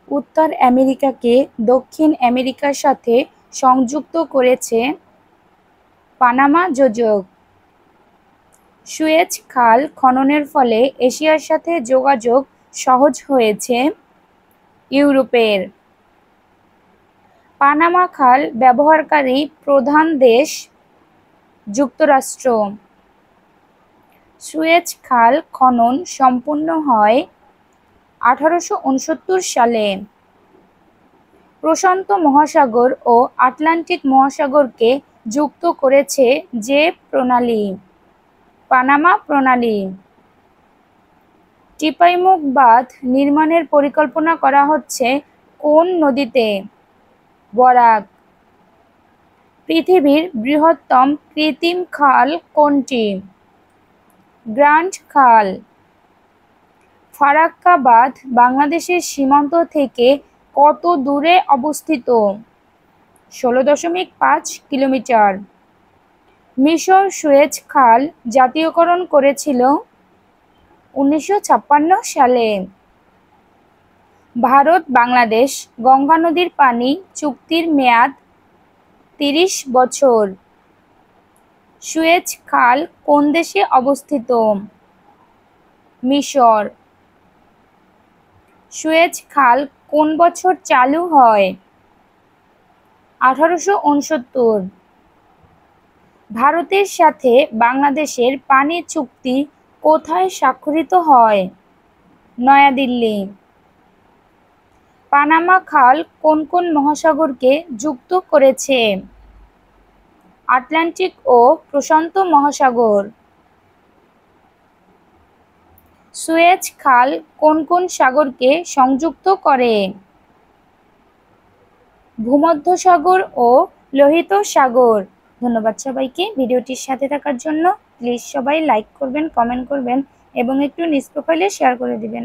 উত্তর আমেরিকাকে দক্ষিণ আমেরিকার সাথে সংযুক্ত করেছে পানামা যোজক। সুয়েজ খাল খননের ফলে এশিয়ার সাথে যোগাযোগ সহজ হয়েছে ইউরোপের। পানামা খাল ব্যবহারকারী প্রধান দেশ যুক্তরাষ্ট্র। সুয়েজ খাল খনন সম্পূর্ণ হয় 1869 সালে। প্রশান্ত মহাসাগর ও আটলান্টিক মহাসাগরকে যুক্ত করেছে যে প্রণালী, পানামা প্রণালী। টিপাইমুখ বাঁধ নির্মাণের পরিকল্পনা করা হচ্ছে কোন নদীতে? বরাক। পৃথিবীর বৃহত্তম কৃত্রিম খাল কোনটি? গ্র্যান্ড খাল। ফারাক্কা বাঁধ বাংলাদেশের সীমান্ত থেকে কত দূরে অবস্থিত? 16.5 কিলোমিটার। মিশর সুয়েজ খাল জাতীয়করণ করেছিল 1956 সালে। ভারত বাংলাদেশ গঙ্গা নদীর পানি চুক্তির মেয়াদ 30 বছর। সুয়েজ খাল কোন দেশে অবস্থিত? মিশর। সুয়েজ খাল কোন বছর চালু হয়? 1869। ভারতের সাথে বাংলাদেশের পানি চুক্তি কোথায় স্বাক্ষরিত হয়? নয়াদিল্লি। পানামা খাল কোন কোন মহাসাগরকে যুক্ত করেছে? আটলান্টিক ও প্রশান্ত মহাসাগর। সুয়েজ খাল কোন কোন সাগরকে সংযুক্ত করে? ভূমধ্যসাগর ও লোহিত সাগর। ধন্যবাদ সবাইকে ভিডিওটির সাথে থাকার জন্য। প্লিজ সবাই লাইক করবেন, কমেন্ট করবেন এবং একটু নিজ প্রোফাইলে শেয়ার করে দিবেন।